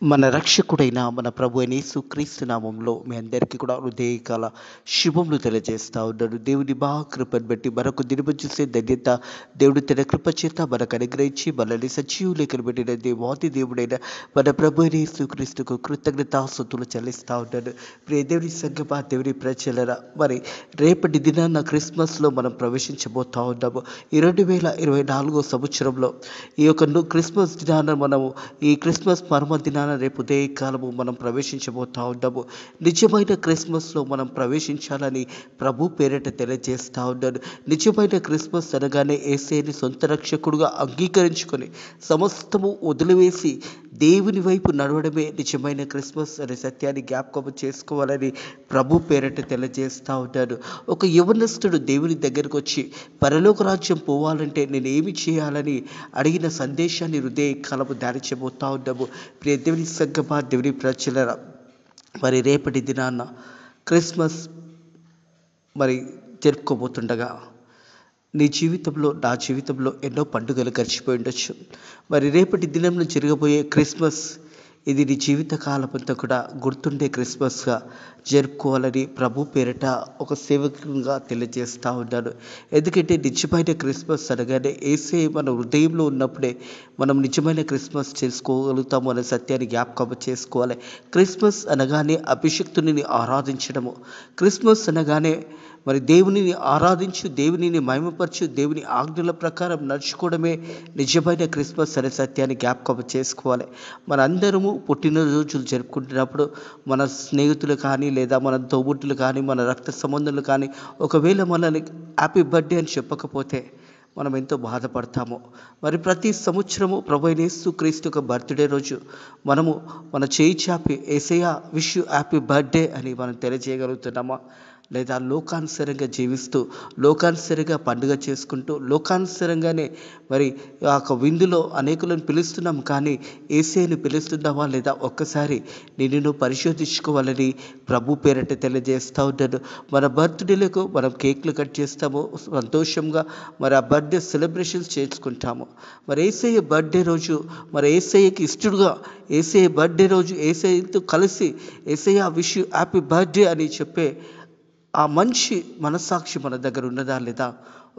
మన రక్షకుడైన మన ప్రభు అయిన యేసుక్రీస్తు నామంలో మీ అందరికీ కూడా హృదయకాల శుభములు తెలియజేస్తా ఉన్నాడు. దేవుని కృపను బట్టి మరొక దినము చూసే ధన్యత దేవుడు తన కృప చేత మనకు అనుగ్రహించి మనల్ని సజీవు లేఖను పెట్టిన దేవాది దేవుడైన మన ప్రభు అయిన యేసుక్రీస్తుకు కృతజ్ఞతాస్తుతులు చెల్లిస్తా ఉన్నాడు. ప్రియ దేవుని సంగమా, దేవుని ప్రజలరా, మరి రేపటి దినాన క్రిస్మస్లో మనం ప్రవేశించబోతా ఉన్నాము. ఈ 2024 సంవత్సరంలో ఈ యొక్క క్రిస్మస్ దినాన మనము ఈ క్రిస్మస్ పర్వదినాన రేపు ఉదయకాలము మనం ప్రవేశించబోతా ఉన్నాము. నిజమైన క్రిస్మస్లో మనం ప్రవేశించాలని ప్రభు పేరిట తెలియజేస్తూ ఉన్నాడు. నిజమైన క్రిస్మస్ అనగానే యేసయ్యని సొంత రక్షకుడుగా అంగీకరించుకొని సమస్తము వదిలివేసి దేవుని వైపు నడవడమే నిజమైన క్రిస్మస్ అనే సత్యాన్ని జ్ఞాపకం చేసుకోవాలని ప్రభు పేరిట తెలియజేస్తూ ఉంటాడు. ఒక యవనస్తుడు దేవుని దగ్గరకు వచ్చి పరలోక రాజ్యం పోవాలంటే నేను ఏమి చేయాలని అడిగిన సందేశాన్ని హృదయ కాలము ధ్యానించబోతా ఉన్నాము. ప్రియ దేవుని సంగమా, దేవుని ప్రజలరా, మరి రేపటి దినాన క్రిస్మస్ మరి జరుపుకోబోతుండగా నీ జీవితంలో, నా జీవితంలో ఎన్నో పండుగలు గడిచిపోయి ఉండొచ్చు. మరి రేపటి దినంలో జరగబోయే క్రిస్మస్ ఇది నీ జీవిత కాలమంతా కూడా గుర్తుండే క్రిస్మస్గా జరుపుకోవాలని ప్రభు పేరిట ఒక సేవకునిగా తెలియజేస్తూ ఉన్నాను. ఎందుకంటే నిజమైన క్రిస్మస్ అనగానే యేసయ్య మన హృదయంలో ఉన్నప్పుడే మనం నిజమైన క్రిస్మస్ చేసుకోగలుగుతాము అనే సత్యాన్ని జ్ఞాపకం చేసుకోవాలి. క్రిస్మస్ అనగానే అభిషక్తుని ఆరాధించడము, క్రిస్మస్ అనగానే మరి దేవునిని ఆరాధించు, దేవునిని మహిమపరచు, దేవుని ఆజ్ఞల ప్రకారం నడుచుకోవడమే నిజమైన క్రిస్మస్ అనే సత్యాన్ని జ్ఞాపకం చేసుకోవాలి. మనందరము పుట్టినరోజులు జరుపుకుంటున్నప్పుడు మన స్నేహితులు కానీ, లేదా మన తోబుట్టులు కానీ, మన రక్త సంబంధులు కానీ ఒకవేళ మనల్ని హ్యాపీ బర్త్డే అని చెప్పకపోతే మనం ఎంతో బాధపడతాము. మరి ప్రతి సంవత్సరము ప్రభు యేసుక్రీస్తు యొక్క బర్త్డే రోజు మనము మన చేయి చాపి యేసయ్య విష్ యు హ్యాపీ బర్త్డే అని మనం తెలియజేయగలుగుతున్నామా? లేదా లోకానుసరంగా జీవిస్తూ, లోకానుసరంగా పండుగ చేసుకుంటూ, లోకానుసరంగానే మరి ఆ యొక్క విందులో అనేకులను పిలుస్తున్నాం, కానీ యేసయ్యను పిలుస్తున్నావా లేదా? ఒక్కసారి నిన్ను పరిశోధించుకోవాలని ప్రభు పేరిట తెలియజేస్తూ ఉంటాడు. మన బర్త్డేలకు మనం కేక్లు కట్ చేస్తాము, సంతోషంగా మరి ఆ బర్త్డే సెలబ్రేషన్స్ చేసుకుంటాము. మరి యేసయ్య బర్త్డే రోజు, మరి యేసయ్యకి ఇష్టడుగా యేసయ్య బర్త్డే రోజు యేసయ్యతో కలిసి యేసయ్య విష్ యు హ్యాపీ బర్త్డే అని చెప్పే ఆ మంచి మనస్సాక్షి మన దగ్గర ఉన్నదా లేదా?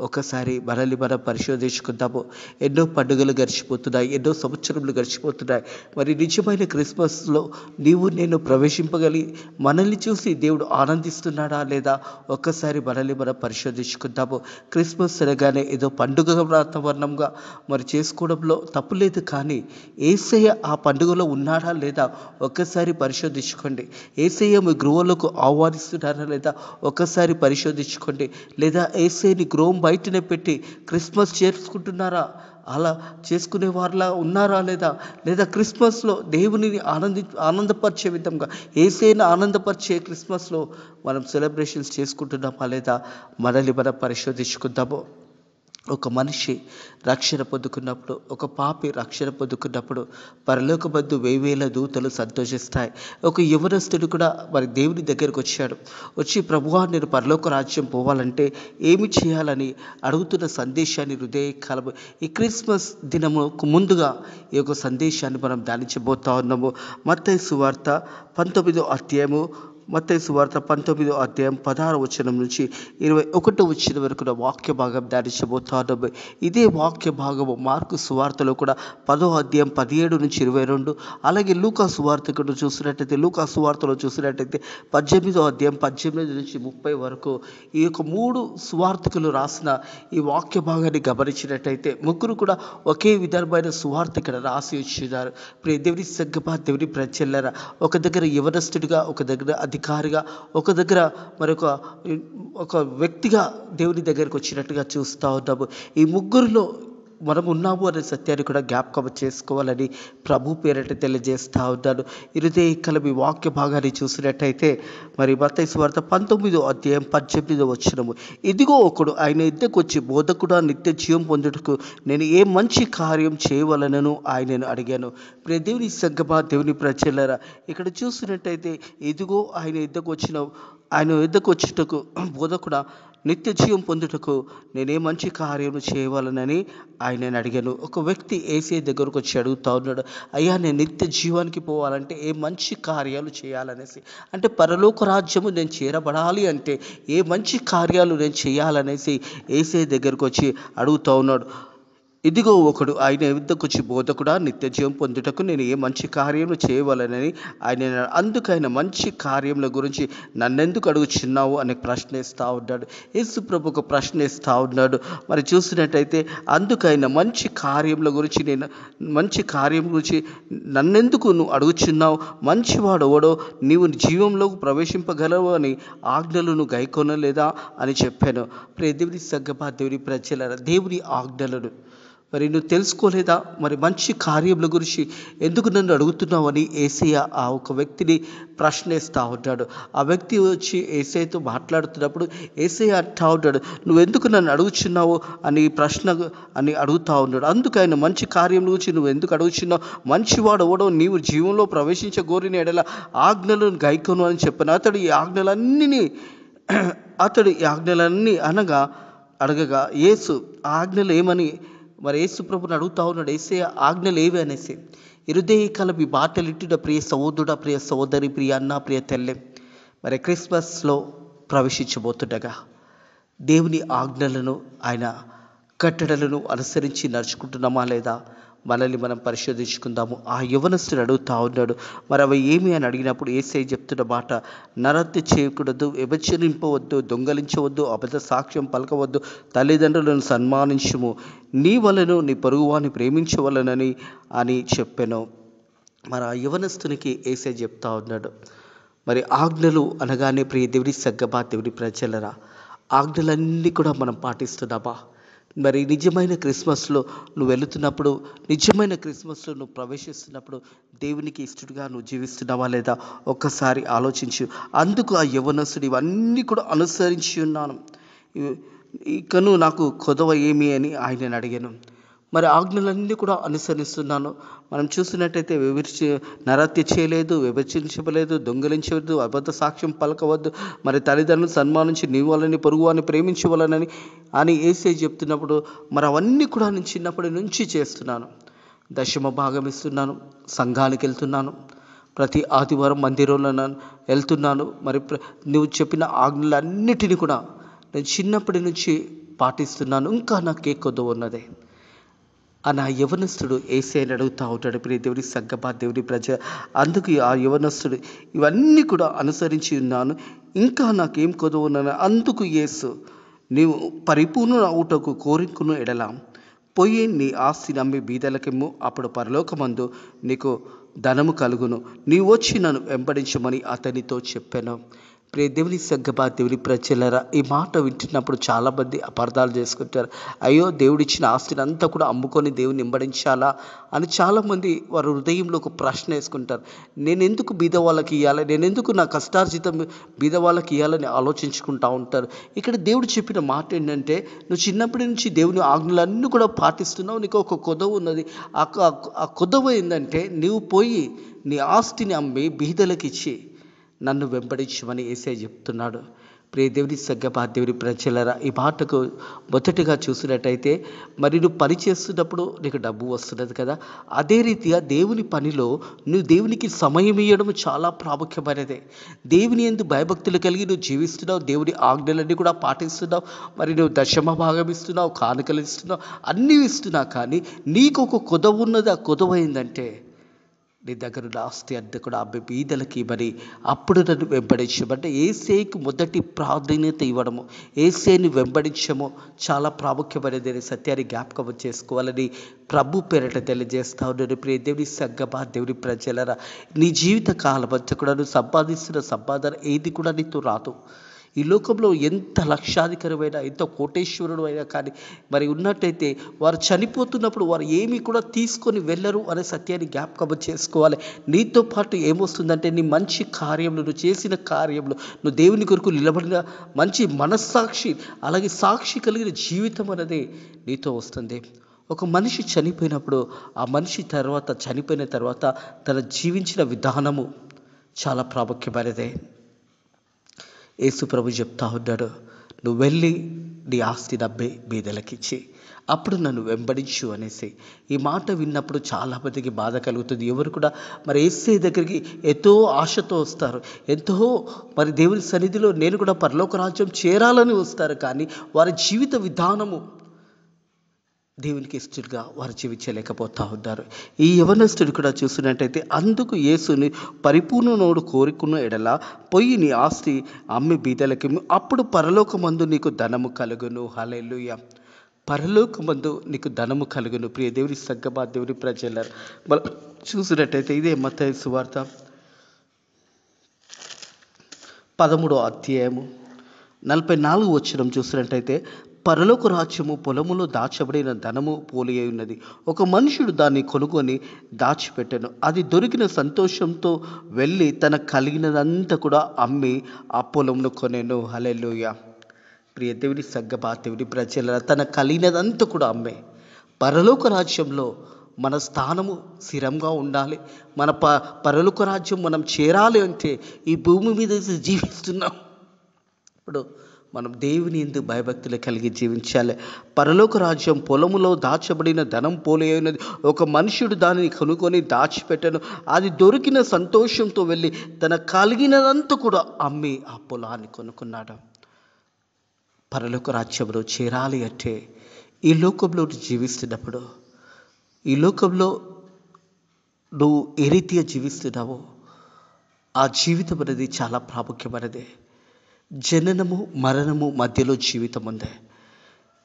ఒకసారి మనల్ని మనం పరిశోధించుకుందాము. ఎన్నో పండుగలు గడిచిపోతున్నాయి, ఎన్నో సంవత్సరములు గడిచిపోతున్నాయి. మరి నిజమైన క్రిస్మస్లో నీవు నేను ప్రవేశింపగలిగి మనల్ని చూసి దేవుడు ఆనందిస్తున్నాడా లేదా? ఒక్కసారి మనల్ని మనం పరిశోధించుకుందాము. క్రిస్మస్ అనగానే ఏదో పండుగ వాతావరణంగా మరి చేసుకోవడంలో తప్పు లేదు, కానీ యేసయ్య ఆ పండుగలో ఉన్నాడా లేదా? ఒక్కసారి పరిశోధించుకోండి. యేసయ్య మీ గృహంలోకి ఆహ్వానిస్తున్నారా లేదా? ఒక్కసారి పరిశోధించుకోండి. లేదా యేసయ్యని గృహం బయటనే పెట్టి క్రిస్మస్ చేసుకుంటున్నారా? అలా చేసుకునే వారిలా ఉన్నారా లేదా? లేదా క్రిస్మస్లో దేవునిని ఆనందపరిచే విధంగా, యేసయ్యని ఆనందపరిచే క్రిస్మస్లో మనం సెలబ్రేషన్స్ చేసుకుంటున్నామా లేదా? మనల్ని మనం పరిశోధించుకుందాము. ఒక మనిషి రక్షణ పొందుకున్నప్పుడు, ఒక పాపి రక్షణ పొందుకున్నప్పుడు పరలోకమందు 1000 దూతలు సంతోషిస్తాయి. ఒక యవనస్తుడు కూడా మరి దేవుని దగ్గరకు వచ్చాడు. వచ్చి ప్రభువా, నేను పరలోక రాజ్యం పోవాలంటే ఏమి చేయాలని అడుగుతున్న సందేశాన్ని హృదయకాలము ఈ క్రిస్మస్ దినముకు ముందుగా ఈ యొక్క సందేశాన్ని మనం ధ్యానించబోతా ఉన్నాము. మత్తయి సువార్త 19వ అధ్యాయము, మత్తయి సువార్త 19వ అధ్యాయం 16వ వచనం నుంచి 21వ వచనం వరకు వాక్య భాగం ధ్యానించబోతున్నాము. ఇదే వాక్య భాగము మార్కు సువార్తలో కూడా 10వ అధ్యాయం 17 నుంచి 22, అలాగే లూకా సువార్త కూడా చూసినట్టయితే, లూకా సువార్తలో చూసినట్టయితే 18వ అధ్యాయం 18 నుంచి 30 వరకు ఈ యొక్క 3 సువార్తికులు రాసిన ఈ వాక్య భాగాన్ని గమనించినట్టయితే ముగ్గురు కూడా ఒకే విధమైన సువార్త ఇక్కడ రాసి వచ్చినారు. ప్రియ దేవుని సంగమా, దేవుని ప్రజలారా, ఒక దగ్గర యవనస్తుడిగా, ఒక దగ్గర అధికారిగా, ఒక దగ్గర మరొక ఒక వ్యక్తిగా దేవుని దగ్గరికి వచ్చినట్టుగా చూస్తూ ఉన్నాము. ఈ ముగ్గురులో మనం ఉన్నాము అనే సత్యాన్ని కూడా జ్ఞాపకం చేసుకోవాలని ప్రభు పేరిట తెలియజేస్తూ ఉన్నాను. ఇరుదే కలమి వాక్య భాగాన్ని చూసినట్టయితే మరి మత్తయి సువార్త 19వ అధ్యాయం 18వ వచనము, ఇదిగో ఒకడు ఆయన యుద్ధకు వచ్చి, బోధకుడా, నిత్య జీవం పొందుటకు నేను ఏ మంచి కార్యం చేయవలనను ఆయనను అడిగాను. ప్రియ దేవుని సంగమా, దేవుని ప్రజలారా, ఇక్కడ చూసినట్టయితే ఇదిగో ఆయన యుద్ధకు వచ్చిన, ఆయన యుద్ధకు వచ్చుటకు బోధకుడా, నిత్య జీవం పొందుటకు నేనే మంచి కార్యము చేయవాలనని ఆయనని అడిగాను. ఒక వ్యక్తి ఏసే దగ్గరకు వచ్చి అడుగుతా ఉన్నాడు, అయ్యా నేను నిత్య జీవానికి పోవాలంటే ఏ మంచి కార్యాలు చేయాలనేసి. అంటే పరలోక రాజ్యము నేను చేరబడాలి అంటే ఏ మంచి కార్యాలు నేను చేయాలనేసి ఏసే దగ్గరకు వచ్చి అడుగుతా ఉన్నాడు. ఇదిగో ఒకడు ఆయన యుద్ధకు వచ్చి, బోధకుడా నిత్య జీవం పొందుటకు నేను ఏ మంచి కార్యము చేయవలనని ఆయన. అందుకైన మంచి కార్యముల గురించి నన్నెందుకు అడుగుచున్నావు అని ప్రశ్నిస్తూ ఉన్నాడు. యేసు ప్రభు ఒక ప్రశ్నిస్తూ ఉన్నాడు. మరి చూసినట్టయితే అందుకైన మంచి కార్యముల గురించి మంచి కార్యం గురించి నన్నెందుకు నువ్వు అడుగుచున్నావు? మంచివాడు ఎవడో నీవు జీవంలోకి ప్రవేశింపగలవు అని ఆజ్ఞలను గైకొనలేదా అని చెప్పాను. దేవుని సంగమా, దేవుని ప్రజలారా, దేవుని ఆజ్ఞలను మరి నువ్వు తెలుసుకోలేదా? మరి మంచి కార్యముల గురించి ఎందుకు నన్ను అడుగుతున్నావు అని యేసయ్య ఆ ఒక వ్యక్తిని ప్రశ్నిస్తూ ఉంటాడు. ఆ వ్యక్తి వచ్చి యేసయ్యతో మాట్లాడుతున్నప్పుడు యేసయ్య అంటా ఉంటాడు, నువ్వెందుకు నన్ను అడుగుచున్నావు అని అడుగుతా ఉన్నాడు. అందుకు ఆయన మంచి కార్యం గురించి నువ్వు ఎందుకు అడుగుచున్నావు? మంచివాడు ఎవడో నీవు జీవంలో ప్రవేశించగోరిన ఎడల ఆజ్ఞలను గైకొను అని చెప్పాను. అతడు ఈ ఆజ్ఞలన్నీ అడగగా యేసు ఆజ్ఞలు ఏమని మరి యేసు ప్రభుని అడుగుతా ఉన్నాడు. యేసయ్య ఆజ్ఞలు ఏవి అనేసి. ఇరుదేయి కలపి బాటలిట్టుడ ప్రియ సహోదరుడా, ప్రియ సహోదరి, ప్రియ అన్న, ప్రియ తెల్లె, మరి క్రిస్మస్లో ప్రవేశించబోతుండగా దేవుని ఆజ్ఞలను, ఆయన కట్టడలను అనుసరించి నడుచుకుంటున్నామా లేదా మనల్ని మనం పరిశోధించుకుందాము. ఆ యవనస్తుడు అడుగుతా ఉన్నాడు. మరి అవి ఏమి అని అడిగినప్పుడు యేసయ్య చెప్తున్న మాట, నరహత్య చేయకూడదు, వ్యభిచరింపవద్దు, దొంగలించవద్దు, అబద్ధ సాక్ష్యం పలకవద్దు, తల్లిదండ్రులను సన్మానించుము, నీ వలన నీ పొరుగువాని ప్రేమించవలనని అని చెప్పాను. మరి ఆ యవనస్తునికి యేసయ్య చెప్తా ఉన్నాడు. మరి ఆజ్ఞలు అనగానే ప్రియ దేవుని సంగమా, దేవుని ప్రజలరా, ఆజ్ఞలన్నీ కూడా మనం పాటిస్తున్నామా? మరి నిజమైన క్రిస్మస్లో నువ్వు వెళుతున్నప్పుడు, నిజమైన క్రిస్మస్లో నువ్వు ప్రవేశిస్తున్నప్పుడు దేవునికి ఇష్టడుగా నువ్వు జీవిస్తున్నావా లేదా ఒక్కసారి ఆలోచించు. అందుకు ఆ యవనస్తుడు ఇవన్నీ కూడా అనుసరించి ఉన్నాను, ఇకను నాకు కొదవ ఏమి అని ఆయనను అడిగాను. మరి ఆజ్ఞలన్నీ కూడా అనుసరిస్తున్నాను. మనం చూసినట్టయితే నరహత్య చేయలేదు, వ్యభిచరించలేదు, దొంగలించవద్దు, అబద్ధ సాక్ష్యం పలకవద్దు, మరి తల్లిదండ్రులను సన్మానించి నీ వాళ్ళని పొరుగువాని ప్రేమించవలనని అని యేసయ్య చెప్తున్నప్పుడు మరి అవన్నీ కూడా నేను చిన్నప్పటి నుంచి చేస్తున్నాను. దశమ భాగం ఇస్తున్నాను, సంఘానికి వెళ్తున్నాను, ప్రతి ఆదివారం మందిరంలో వెళ్తున్నాను. మరి నువ్వు చెప్పిన ఆజ్ఞలన్నిటినీ కూడా నేను చిన్నప్పటి నుంచి పాటిస్తున్నాను, ఇంకా నాకే కొద్దు ఉన్నదే అని ఆ యవనస్తుడు యేసయ్యని అడుగుతూ ఉంటాడు. ప్రియ దేవుని సంగమా, దేవుని ప్రజ, అందుకు ఆ యవనస్తుడు ఇవన్నీ కూడా అనుసరించి ఉన్నాను, ఇంకా నాకేం కొదువు ఉన్నాను. అందుకు యేసు, నీవు పరిపూర్ణ అవుటకు కోరికను ఎడల పోయి నీ ఆస్తిని అమ్మి బీదలకిమ్ము, అప్పుడు పరలోకమందు నీకు ధనము కలుగును, నీవు వచ్చి నన్ను వెంబడించమని అతనితో చెప్పాను. ప్రియ దేవుని సంగమా, దేవుని ప్రజలరా, ఈ మాట వింటున్నప్పుడు చాలామంది అపార్థాలు చేసుకుంటారు. అయ్యో, దేవుడిచ్చిన ఆస్తిని అంతా కూడా అమ్ముకొని దేవుని వెంబడించాలా అని చాలామంది వారి హృదయంలో ఒక ప్రశ్న వేసుకుంటారు. నేను ఎందుకు బీద వాళ్ళకి ఇవ్వాలి, నేను ఎందుకు నా కష్టార్జితం బీద వాళ్ళకి ఇవ్వాలని ఆలోచించుకుంటూ ఉంటారు. ఇక్కడ దేవుడు చెప్పిన మాట ఏంటంటే, నువ్వు చిన్నప్పటి నుంచి దేవుని ఆజ్ఞలన్నీ కూడా పాటిస్తున్నావు, నీకు ఒక కొదవ ఉన్నది. ఆ కొదవ ఏంటంటే, నీవు పోయి నీ ఆస్తిని అమ్మి బీదలకు ఇచ్చి నన్ను వెంబడించమని యేసయ్య చెప్తున్నాడు. ప్రియ దేవుని సంగమా, దేవుని ప్రజలరా, ఈ మాటకు మొదటిగా చూసినట్టయితే మరి నువ్వు పని చేస్తున్నప్పుడు నీకు డబ్బు వస్తున్నది కదా, అదే రీతిగా దేవుని పనిలో నువ్వు దేవునికి సమయం ఇవ్వడం చాలా ప్రాముఖ్యమైనదే. దేవుని యందు భయభక్తులు కలిగి నువ్వు జీవిస్తున్నావు, దేవుని ఆజ్ఞలన్నీ కూడా పాటిస్తున్నావు, మరి నువ్వు దశమ భాగం ఇస్తున్నావు, కానుకలు ఇస్తున్నావు, అన్నీ ఇస్తున్నావు. కానీ నీకు ఒక కొదవ ఉన్నది. ఆ కొదవ ఏంటంటే, నీ దగ్గర ఉన్న ఆస్తి అంతా కూడా అమ్మి బీదలకి మరి అప్పుడు నన్ను వెంబడించమంటే యేసయ్యకు మొదటి ప్రాధాన్యత ఇవ్వడము, యేసయ్యని వెంబడించము చాలా ప్రాముఖ్యమైనది సత్యాన్ని జ్ఞాపకం చేసుకోవాలని ప్రభు పేరట తెలియజేస్తా ఉన్నాను. ప్రియ దేవుని సంగమా, దేవుని ప్రజలరా, నీ జీవిత కాలం అంతా కూడా నువ్వు సంపాదిస్తున్న సంపాదన ఏది కూడా నీతో రాదు. ఈ లోకంలో ఎంత లక్షాధికారమైనా, ఎంత కోటేశ్వరుడు అయినా కానీ మరి ఉన్నట్టయితే వారు చనిపోతున్నప్పుడు వారు ఏమీ కూడా తీసుకొని వెళ్ళరు అనే సత్యాన్ని జ్ఞాపకం చేసుకోవాలి. నీతో పాటు ఏమొస్తుందంటే, నీ మంచి కార్యములు, నువ్వు చేసిన కార్యములు, నువ్వు దేవుని కొరకు నిలబడిన మంచి మనస్సాక్షి, అలాగే సాక్షి కలిగిన జీవితం అనేది నీతో వస్తుంది. ఒక మనిషి చనిపోయినప్పుడు ఆ మనిషి చనిపోయిన తర్వాత తన జీవించిన విధానము చాలా ప్రాముఖ్యమైనదే. యేసు ప్రభు చెప్తా ఉన్నాడు, నువ్వు వెళ్ళి నీ ఆస్తిని అమ్మి బీదలకిచ్చి అప్పుడు నన్ను వెంబడించు అనేసి. ఈ మాట విన్నప్పుడు చాలామందికి బాధ కలుగుతుంది. ఎవరు కూడా మరి యేసయ్య దగ్గరికి ఎంతో ఆశతో వస్తారు, ఎంతో మరి దేవుని సన్నిధిలో నేను కూడా పరలోక రాజ్యం చేరాలని వస్తారు. కానీ వారి జీవిత విధానము దేవునికి ఇష్టలుగా వారు జీవించలేకపోతూ ఉన్నారు. ఈ యవనస్తుడు కూడా చూసినట్టయితే అందుకు యేసుని పరిపూర్ణనోడు కోరుకున్న ఎడల పొయ్యి నీ ఆస్తి అమ్మి బీదలకి అప్పుడు పరలోకమందు నీకు ధనము కలుగును. హల్లెలూయా. పరలోకమందు నీకు ధనము కలుగును. ప్రియ దేవుని సంగమా, దేవుని ప్రజలారా, మనం చూసినట్టయితే ఇదే మత్తయి సువార్త 13వ అధ్యాయము 44 వచనం చూసినట్టయితే, పరలోక రాజ్యము పొలములో దాచబడిన ధనము పోలి ఉన్నది. ఒక మనుషుడు దాన్ని కొనుక్కొని దాచిపెట్టెను. అది దొరికిన సంతోషంతో వెళ్ళి తన కలిగినదంతా కూడా అమ్మి ఆ పొలంను కొనెను. హల్లెలూయా. ప్రియ దేవుని సంగమా, దేవుని ప్రజల తన కలిగినదంతా కూడా అమ్మే పరలోక రాజ్యంలో మన స్థానము స్థిరంగా ఉండాలి. మన పరలోక రాజ్యం మనం చేరాలి అంటే ఈ భూమి మీద జీవిస్తున్నాం. ఇప్పుడు మనం దేవుని యందు భయభక్తులు కలిగి జీవించాలి. పరలోక రాజ్యం పొలములో దాచబడిన ధనం పోలి ఉన్నది. ఒక మనుషుడు దానిని కొనుక్కొని దాచిపెట్టను. అది దొరికిన సంతోషంతో వెళ్ళి తన కలిగినదంతా కూడా అమ్మి ఆ పొలాన్ని కొనుక్కున్నాడు. పరలోక రాజ్యంలో చేరాలి అంటే ఈ లోకంలో జీవిస్తున్నప్పుడు, ఈ లోకంలో నువ్వు ఏ రీతిగా జీవిస్తున్నావో ఆ జీవితం అనేది చాలా ప్రాముఖ్యమైనది. జననము మరణము మధ్యలో జీవితం ఉంది.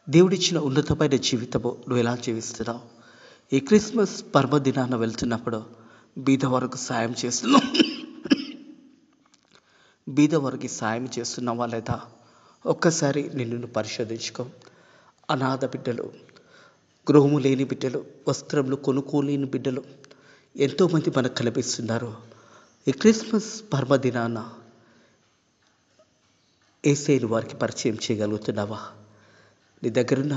దేవుడిచ్చిన ఉన్నతమైన జీవితము నువ్వు ఎలా జీవిస్తున్నావు? ఈ క్రిస్మస్ పర్వదినాన వెళ్తున్నప్పుడు బీదవారికి సాయం చేస్తున్నావు, బీదవారికి సాయం చేస్తున్నావా లేదా? ఒక్కసారి నిన్ను పరిశోధించుకో. అనాథ బిడ్డలు, గృహము లేని బిడ్డలు, వస్త్రములు కొనుక్కోలేని బిడ్డలు ఎంతోమంది మనకు కనిపిస్తున్నారు. ఈ క్రిస్మస్ పర్వదినాన యేసయ్యను వారికి పరిచయం చేయగలుగుతున్నావా? నీ దగ్గరున్న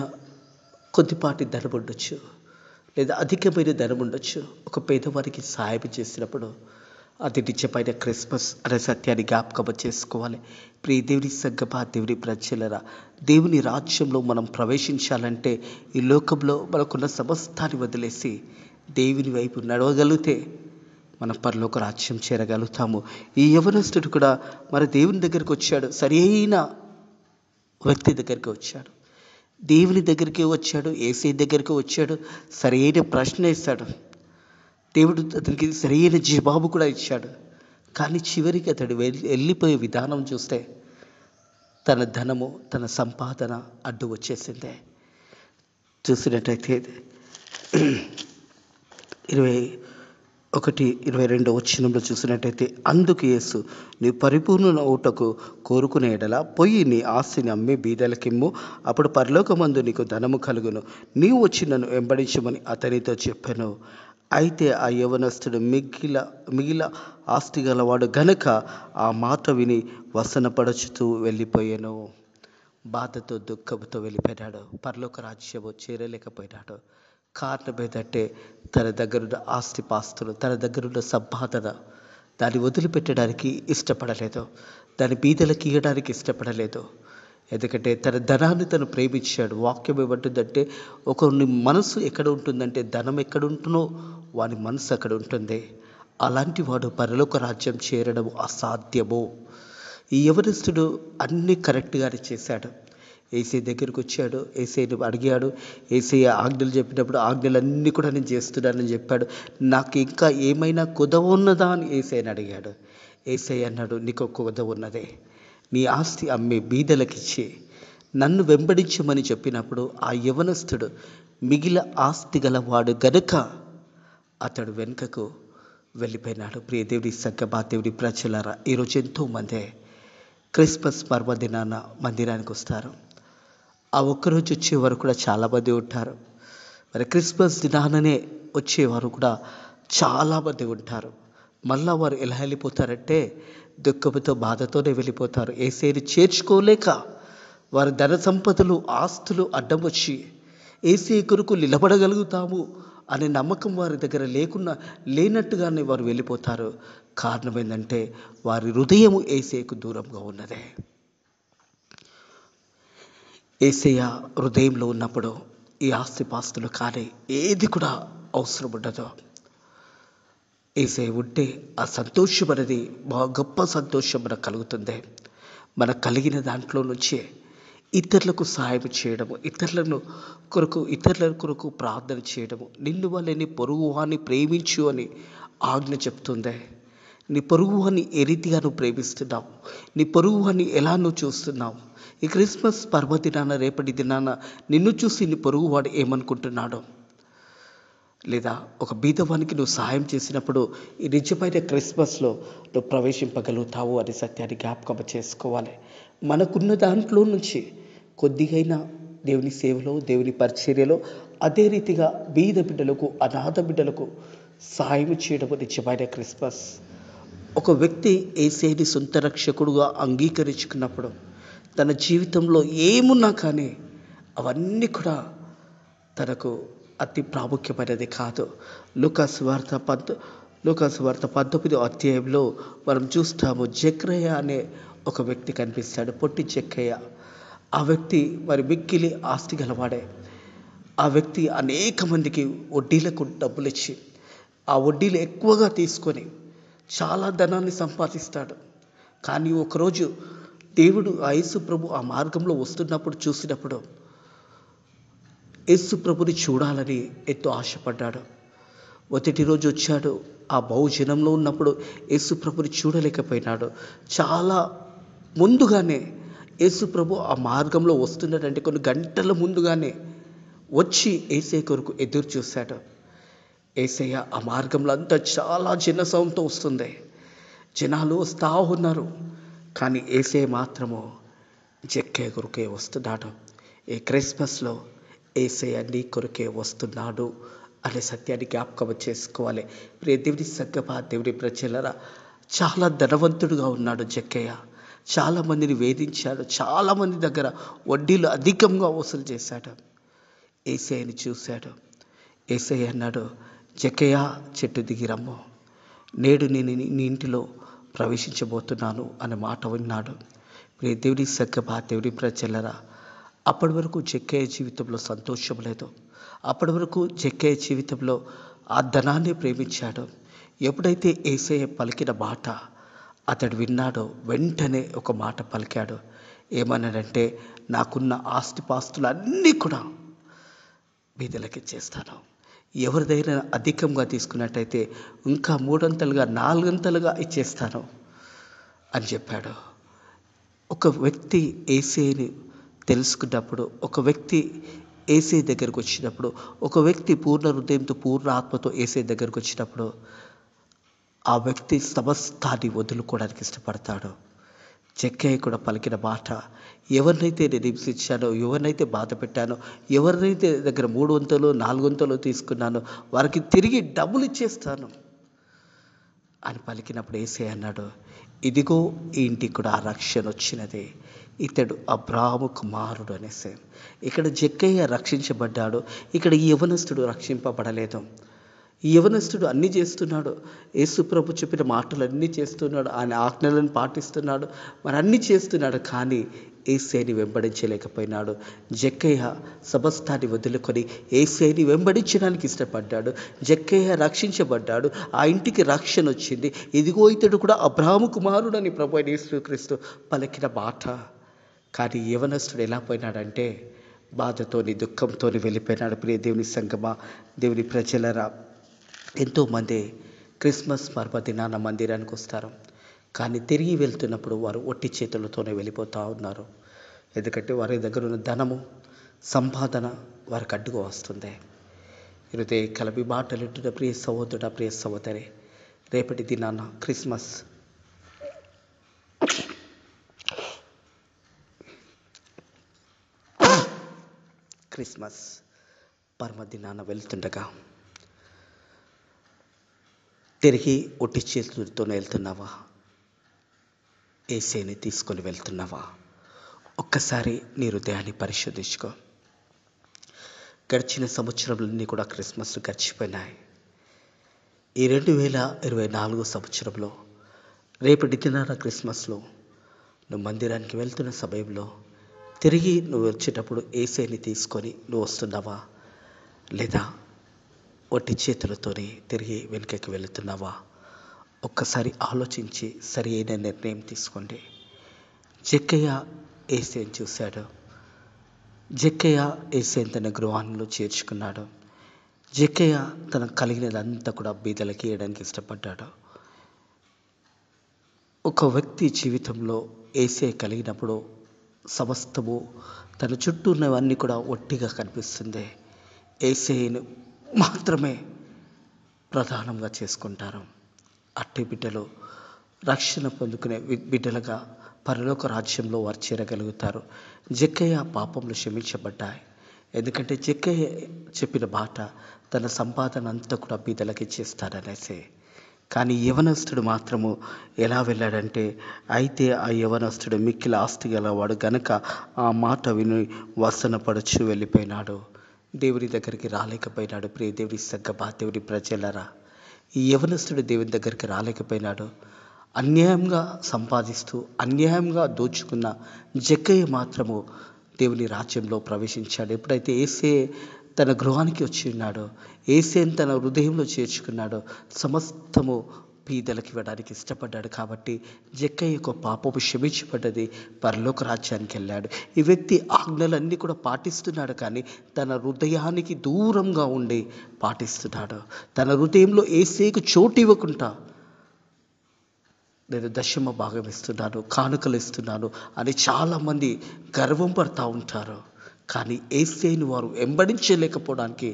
కొద్దిపాటి ధనం ఉండొచ్చు, లేదా అధికమైన ధనం ఉండొచ్చు. ఒక పేదవారికి సహాయం చేసినప్పుడు అది నిజమైన క్రిస్మస్ అనే సత్యాన్ని జ్ఞాపకం చేసుకోవాలి. ప్రియ దేవుని సంగమా, దేవుని ప్రజలరా, దేవుని రాజ్యంలో మనం ప్రవేశించాలంటే ఈ లోకంలో మనకున్న సమస్తాన్ని వదిలేసి దేవుని వైపు నడవగలిగితే మనం పరలోక రాజ్యం చేరగలుగుతాము. ఈ యవనస్తుడు కూడా మరి దేవుని దగ్గరికి వచ్చాడు, సరైన వ్యక్తి దగ్గరికి వచ్చాడు, దేవుని దగ్గరికి వచ్చాడు, యేసయ్య దగ్గరికి వచ్చాడు, సరైన ప్రశ్న వేశాడు. దేవుడు అతనికి సరైన జవాబు కూడా ఇచ్చాడు. కానీ చివరికి అతడు వెళ్ళిపోయే విధానం చూస్తే తన ధనము, తన సంపాదన అడ్డు వచ్చేసిందే. చూసినట్టయితే 21-22 వచనంలో చూసినట్టయితే, అందుకు యేసు నీ పరిపూర్ణ ఊటకు కోరుకునే ఎడల పొయ్యి నీ ఆస్తిని అమ్మి బీదలకిమ్ము, అప్పుడు పరలోకమందు నీకు ధనము కలుగును. నీవు వచ్చి నన్ను వెంబడించమని అతనితో చెప్పాను. అయితే ఆ యవనస్తుడు మిగిల ఆస్తి గలవాడు గనుక ఆ మాట విని వసనపడుచుతూ వెళ్ళిపోయాను. బాధతో దుఃఖంతో వెళ్ళిపోయినాడు. పరలోక రాజ్యము చేరలేకపోయినాడు. కారణం ఏంటంటే తన దగ్గరున్న ఆస్తిపాస్తులు, తన దగ్గరున్న సంపాదన దాన్ని వదిలిపెట్టడానికి ఇష్టపడలేదు, దాని బీదలకు ఇవ్వడానికి ఇష్టపడలేదు. ఎందుకంటే తన ధనాన్ని తను ప్రేమించాడు. వాక్యం ఏమంటుందంటే, ఒకరి మనసు ఎక్కడ ఉంటుందంటే ధనం ఎక్కడ ఉంటుందో వాని మనసు అక్కడ ఉంటుంది. అలాంటి వాడు పరలోక రాజ్యం చేరడం అసాధ్యము. ఈ యవనస్తుడు అన్నీ కరెక్ట్గానే చేశాడు. యేసయ్య దగ్గరికి వచ్చాడు, యేసయ్యను అడిగాడు. యేసయ్య ఆజ్ఞలు చెప్పినప్పుడు ఆజ్ఞలన్నీ కూడా నేను చేస్తున్నానని చెప్పాడు. నాకు ఇంకా ఏమైనా కొదవ ఉన్నదా అని యేసయ్యని అడిగాడు. యేసయ్య అన్నాడు, నీకు కొదవ ఉన్నదే, నీ ఆస్తి అమ్మి బీదలకిచ్చి నన్ను వెంబడించమని చెప్పినప్పుడు ఆ యవనస్తుడు మిగిలిన ఆస్తి గలవాడు గనుక అతడు వెనుకకు వెళ్ళిపోయినాడు. ప్రియ దేవుడి సంగమా, దేవుడి ప్రజలారా, ఈరోజు ఎంతోమంది క్రిస్మస్ పర్వదినాన మందిరానికి వస్తారు. ఆ ఒక్కరోజు వచ్చేవారు కూడా చాలామంది ఉంటారు. మరి క్రిస్మస్ దినాననే వచ్చేవారు కూడా చాలామంది ఉంటారు. మళ్ళా వారు ఎలా వెళ్ళిపోతారంటే దుఃఖంతో, బాధతోనే వెళ్ళిపోతారు. యేసయ్యను చేర్చుకోలేక వారి ధన సంపదలు, ఆస్తులు అడ్డం వచ్చి యేసయ్య కొరకు నిలబడగలుగుతాము అనే నమ్మకం వారి దగ్గర లేనట్టుగానే వారు వెళ్ళిపోతారు. కారణం ఏంటంటే వారి హృదయము యేసయ్యకు దూరంగా ఉన్నదే. యేసయ్య హృదయంలో ఉన్నప్పుడు ఈ ఆస్తిపాస్తులు కానీ ఏది కూడా అవసరం ఉండదు. యేసయ్య ఉంటే ఆ సంతోషం అనేది గొప్ప సంతోషం మనకు కలుగుతుంది. మనకు కలిగిన దాంట్లో నుంచే ఇతరులకు సహాయం చేయడము, ఇతరుల కొరకు ప్రార్థన చేయడము, నిన్ను వలె పొరుగు వారిని ప్రేమించు అని ఆజ్ఞ చెప్తుంది. నీ పొరుగు వారిని ఏ రీతిగా నువ్వు ప్రేమిస్తున్నావు, నీ పొరుగు వారిని ఎలా నువ్వు చూస్తున్నావు? ఈ క్రిస్మస్ పర్వదినాన, రేపటి దినాన నిన్ను చూసి నీ పొరుగువాడు ఏమనుకుంటున్నాడు? లేదా ఒక బీదవానికి నువ్వు సహాయం చేసినప్పుడు ఈ నిజమైన క్రిస్మస్లో నువ్వు ప్రవేశింపగలుగుతావు అనే సత్యాన్ని జ్ఞాపకం చేసుకోవాలి. మనకున్న దాంట్లో నుంచి కొద్దిగైనా దేవుని సేవలో, దేవుని పరిచర్యలో, అదే రీతిగా బీద బిడ్డలకు, అనాథ బిడ్డలకు సహాయం చేయడం నిజమైన క్రిస్మస్. ఒక వ్యక్తి యేసయ్యని సొంత రక్షకుడుగా అంగీకరించుకున్నప్పుడు తన జీవితంలో ఏమున్నా కానీ అవన్నీ కూడా తనకు అతి ప్రాముఖ్యమైనది కాదు. లూకాసు వార్త 19వ అధ్యాయంలో మనం చూస్తాము, జక్కయ్య అనే ఒక వ్యక్తి కనిపిస్తాడు, పొట్టి జక్కయ్య. ఆ వ్యక్తి మిక్కిలి ఆస్తి గలవాడే. ఆ వ్యక్తి అనేక మందికి వడ్డీలకు డబ్బులు ఇచ్చి ఆ వడ్డీలు ఎక్కువగా తీసుకొని చాలా ధనాన్ని సంపాదిస్తాడు. కానీ ఒకరోజు దేవుడు యేసు ప్రభు ఆ మార్గంలో వస్తున్నప్పుడు చూసినప్పుడు యేసు ప్రభుని చూడాలని ఎంతో ఆశపడ్డాడు. మొదటి రోజు వచ్చాడు, ఆ బహుజనంలో ఉన్నప్పుడు యేసు ప్రభుని చూడలేకపోయినాడు. చాలా ముందుగానే యేసు ప్రభు ఆ మార్గంలో వస్తున్నాడంటే కొన్ని గంటల ముందుగానే వచ్చి యేసయ్య కొరకు ఎదురు చూశాడు. యేసయ్య ఆ మార్గంలో అంతా చాలా జనసౌంతో వస్తుంది, జనాలు వస్తూ ఉన్నారు. కానీ యేసయ్య మాత్రము జక్కయ్య కొరకే వస్తున్నాడు. ఈ క్రిస్మస్లో యేసయ్య నీ కొరకే వస్తున్నాడు అనే సత్యాన్ని జ్ఞాపకం చేసుకోవాలి. ప్రియ దేవుని సంగమా, దేవుని ప్రజలరా, చాలా ధనవంతుడుగా ఉన్నాడు జక్కయ్య. చాలామందిని వేధించాడు, చాలామంది దగ్గర వడ్డీలు అధికంగా వసూలు చేశాడు. యేసయ్యని చూశాడు. యేసయ్య అన్నాడు, జక్కయ్య చెట్టు దిగి రమ్ము, నేడు నేను నీ ఇంటిలో ప్రవేశించబోతున్నాను అనే మాట విన్నాడు. ప్రియ దేవుని సంగమా, దేవుని ప్రజలరా, అప్పటి వరకు జక్కయ్య జీవితంలో సంతోషం లేదు. అప్పటి వరకు జక్కయ్య జీవితంలో ఆ ధనాన్ని ప్రేమించాడు. ఎప్పుడైతే యేసయ్య పలికిన మాట అతడు విన్నాడో వెంటనే ఒక మాట పలికాడు. ఏమన్నాడంటే, నాకున్న ఆస్తిపాస్తులన్నీ కూడా బీదలకి ఇచ్చేస్తాను. ఎవరిదైనా అధికంగా తీసుకున్నట్టయితే ఇంకా 3 4 ఇచ్చేస్తాను అని చెప్పాడు. ఒక వ్యక్తి యేసయ్యని తెలుసుకున్నప్పుడు, ఒక వ్యక్తి యేసయ్య దగ్గరకు వచ్చినప్పుడు, ఒక వ్యక్తి పూర్ణ హృదయంతో, పూర్ణ ఆత్మతో యేసయ్య దగ్గరకు వచ్చినప్పుడు ఆ వ్యక్తి సమస్తాన్ని వదులుకోవడానికి ఇష్టపడతాడు. జక్కయ్య కూడా పలికిన మాట, ఎవరినైతే నేను హింసించానో, ఎవరినైతే బాధ పెట్టానో, ఎవరినైతే దగ్గర 300 400 తీసుకున్నానో వారికి తిరిగి డబ్బులు ఇచ్చేస్తాను అని పలికినప్పుడు యేసయ్య అన్నాడు, ఇదిగో ఈ ఇంటికి కూడా ఆ రక్షణ వచ్చినది, ఇతడు అబ్రాహాము కుమారుడు అనేసి. ఇక్కడ జక్కయ్య రక్షించబడ్డాడు, ఇక్కడ ఈ యవనస్తుడు రక్షింపబడలేదు. ఈ యవనస్తుడు అన్నీ చేస్తున్నాడు, యేసు ప్రభు చెప్పిన మాటలన్నీ చేస్తున్నాడు, ఆయన ఆజ్ఞలను పాటిస్తున్నాడు, అన్నీ చేస్తున్నాడు. కానీ యేసయ్యని వెంబడించలేకపోయినాడు. జక్కయ్య సమస్తాన్ని వదులుకొని యేసయ్యని వెంబడించడానికి ఇష్టపడ్డాడు. జక్కయ్య రక్షించబడ్డాడు, ఆ ఇంటికి రక్షణ వచ్చింది. ఇదిగో ఇతడు కూడా అబ్రాహాము కుమారుడు అని ప్రభు యేసుక్రీస్తు పలికిన మాట. కానీ యవనస్తుడు ఎలా పోయినాడంటే బాధతోని, దుఃఖంతోని వెళ్ళిపోయినాడు. ప్రియ దేవుని సంగమా, దేవుని ప్రజలరా, ఎంతోమంది క్రిస్మస్ పర్వదినాన మందిరానికి వస్తారు, కానీ తిరిగి వెళ్తున్నప్పుడు వారు ఒట్టి చేతులతోనే వెళ్ళిపోతూ ఉన్నారు. ఎందుకంటే వారి దగ్గర ఉన్న ధనము, సంపాదన వారికి అడ్డుగా వస్తుంది. హృదయ కలవి మాటలు వింటున్న ప్రియ సహోదరుడా, ప్రియ సహోదరి, రేపటి దినాన క్రిస్మస్ పర్వదినాన వెళ్తుండగా తిరిగి ఒట్టి చేతులతోనే వెళ్తున్నావా, యేసయ్యని తీసుకొని వెళ్తున్నావా? ఒక్కసారి నీ హృదయాన్ని పరిశోధించుకో. గడిచిన సంవత్సరంలన్నీ కూడా క్రిస్మస్ గడిచిపోయినాయి. ఈ 2024 సంవత్సరంలో రేపటి దినాన క్రిస్మస్లో నువ్వు మందిరానికి వెళ్తున్న సమయంలో తిరిగి నువ్వు వచ్చేటప్పుడు యేసయ్యని తీసుకొని నువ్వు వస్తున్నావా, లేదా ఒట్టి చేతులతోనే తిరిగి వెనుకకి వెళుతున్నావా? ఒక్కసారి ఆలోచించి సరి అయిన నిర్ణయం తీసుకోండి. జక్కయ్య యేసయ్యని చూశాడు. జక్కయ్య యేసయ్యని తన గృహాల్లో చేర్చుకున్నాడు. జక్కయ్య తనకు కలిగినదంతా కూడా బీదలకి ఇవ్వడానికి ఇష్టపడ్డాడు. ఒక వ్యక్తి జీవితంలో యేసయ్య కలిగినప్పుడు సమస్తము తన చుట్టూ ఉన్నవన్నీ కూడా ఒట్టిగా కనిపిస్తుంది. యేసయ్యను మాత్రమే ప్రధానంగా చేసుకుంటారు. అట్టి బిడ్డలు రక్షణ పొందుకునే బిడ్డలుగా పరలోక రాజ్యంలో వారు చేరగలుగుతారు. జక్కయ్య పాపములు క్షమించబడ్డాయి. ఎందుకంటే జక్కయ్య చెప్పిన మాట తన సంపాదన అంతా కూడా బీదలకి ఇచ్చేస్తాడనేసి. కానీ యవనస్తుడు మాత్రము ఎలా వెళ్ళాడంటే, అయితే ఆ యవనస్తుడు మిక్కిలి ఆస్తి గలవాడు గనక ఆ మాట విని వసనపడుచు వెళ్ళిపోయినాడు. దేవుని దగ్గరికి రాలేకపోయినాడు. ప్రియ దేవుని సంగమా, దేవుని ప్రజలరా, ఈ యవనస్తుడు దేవుని దగ్గరికి రాలేకపోయినాడు. అన్యాయంగా సంపాదిస్తూ అన్యాయంగా దోచుకున్న జక్కయ్య మాత్రము దేవుని రాజ్యంలో ప్రవేశించాడు. ఎప్పుడైతే యేసయ్య తన గృహానికి వచ్చి ఉన్నాడో, యేసయ్యను తన హృదయంలో చేర్చుకున్నాడో, సమస్తము బీదలకు ఇవ్వడానికి ఇష్టపడ్డాడు. కాబట్టి జక్కయ్య యొక్క పాపము క్షమించబడ్డది, పరలోక రాజ్యానికి వెళ్ళాడు. ఈ వ్యక్తి ఆజ్ఞలన్నీ కూడా పాటిస్తున్నాడు, కానీ తన హృదయానికి దూరంగా ఉండి పాటిస్తున్నాడు. తన హృదయంలో యేసయ్యకు చోటు ఇవ్వకుండా, నేను దశమ భాగం ఇస్తున్నాను, కానుకలు ఇస్తున్నాను అని చాలామంది గర్వం పడుతూ ఉంటారు. కానీ యేసయ్యను వారు వెంబడించలేకపోవడానికి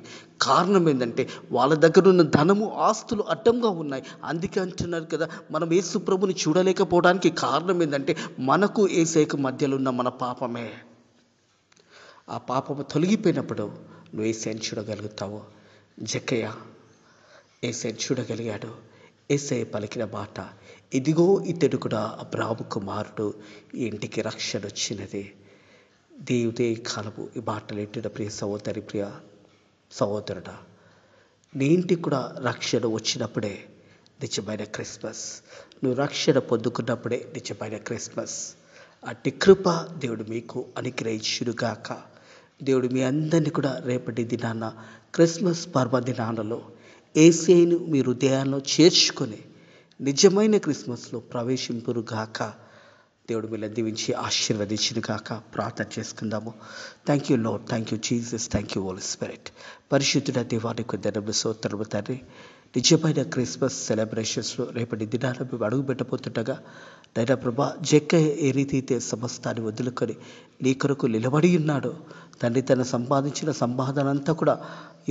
కారణం ఏంటంటే, వాళ్ళ దగ్గర ఉన్న ధనము, ఆస్తులు అడ్డంగా ఉన్నాయి. అందుకే అంటున్నారు కదా, మనం యేసు ప్రభుని చూడలేకపోవడానికి కారణం ఏంటంటే, మనకు యేసయ్యకు మధ్యలో ఉన్న మన పాపమే. ఆ పాపము తొలగిపోయినప్పుడు నువ్వు యేసయ్యను చూడగలుగుతావు. జక్కయ్య యేసయ్యను చూడగలిగాడు. యేసయ్య పలికిన మాట, ఇదిగో ఇతడు కూడా అబ్రాహాము కుమారుడు, ఈ ఇంటికి రక్షణ వచ్చినది. దేవుడే కాలము ఈ మాటలు ఎట్టిన ప్రియ సహోదరి, ప్రియ సహోదరుడా, నీ ఇంటికి కూడా రక్షణ వచ్చినప్పుడే నిజమైన క్రిస్మస్. నువ్వు రక్షణ పొందుకున్నప్పుడే నిజమైన క్రిస్మస్. అట్టి కృప దేవుడు మీకు అనుగ్రహించునుగాక. దేవుడు మీ అందరినీ కూడా రేపటి దినాన క్రిస్మస్ పర్వదినాలలో యేసయ్యను మీ హృదయాల్లో చేర్చుకొని నిజమైన క్రిస్మస్లో ప్రవేశింపురుగాక. దేవుడు వీళ్ళని దీవించి ఆశీర్వదించిన గాక. ప్రార్థన చేసుకుందాము. Thank you Lord, thank you Jesus, thank you Holy Spirit. పరిశుద్ధుడ దేవానికి దండములు, స్తోత్రములు తండ్రి. నిజమైన క్రిస్మస్ సెలబ్రేషన్స్లో రేపటి దినాన మేము అడుగు పెట్టబోతుండగా, నైనా ప్రభా, జక్కయ్య ఏ రీతి అయితే సమస్తాన్ని వదులుకొని నీ కొరకు నిలబడి ఉన్నాడో తండ్రి, తన సంపాదించిన సంపాదన అంతా కూడా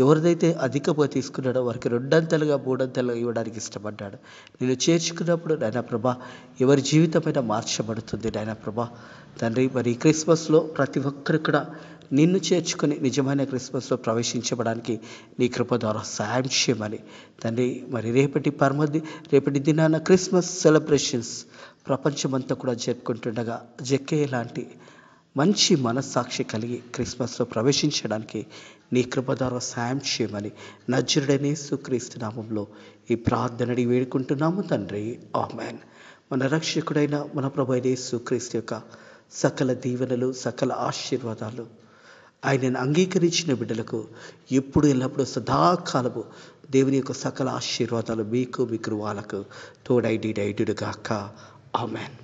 ఎవరిదైతే అధికంగా తీసుకున్నాడో వారికి రెండంతలుగా మూడంతలుగా ఇవ్వడానికి ఇష్టపడ్డాడు. నేను చేర్చుకున్నప్పుడు నైనా ప్రభా, ఎవరి జీవితమైనా మార్చబడుతుంది నైనా ప్రభా. తండ్రి, మరి ఈ క్రిస్మస్లో ప్రతి ఒక్కరు కూడా నిన్ను చేర్చుకొని నిజమైన క్రిస్మస్లో ప్రవేశించబడానికి నీ కృప ద్వారా సాయం చేయమని తండ్రి. మరి రేపటి దినాన క్రిస్మస్ సెలబ్రేషన్స్ ప్రపంచమంతా కూడా జరుపుకుంటుండగా జక్కయ్య లాంటి మంచి మనస్సాక్షి కలిగి క్రిస్మస్లో ప్రవేశించడానికి నీ కృప ద్వారా సాయం చేయమని నజరుడైన యేసుక్రీస్తు నామంలో ఈ ప్రార్థనని వేడుకుంటున్నాము తండ్రి, ఆమేన్. మన రక్షకుడైన మన ప్రభు అయిన యేసుక్రీస్తు యొక్క సకల దీవెనలు, సకల ఆశీర్వాదాలు ఆయనను అంగీకరించిన బిడ్డలకు ఎప్పుడు ఎల్లప్పుడూ సదాకాలము దేవుని యొక్క సకల ఆశీర్వాదాలు మీకు, మీ గృహాలకు తోడైడుగాక. ఆమేన్.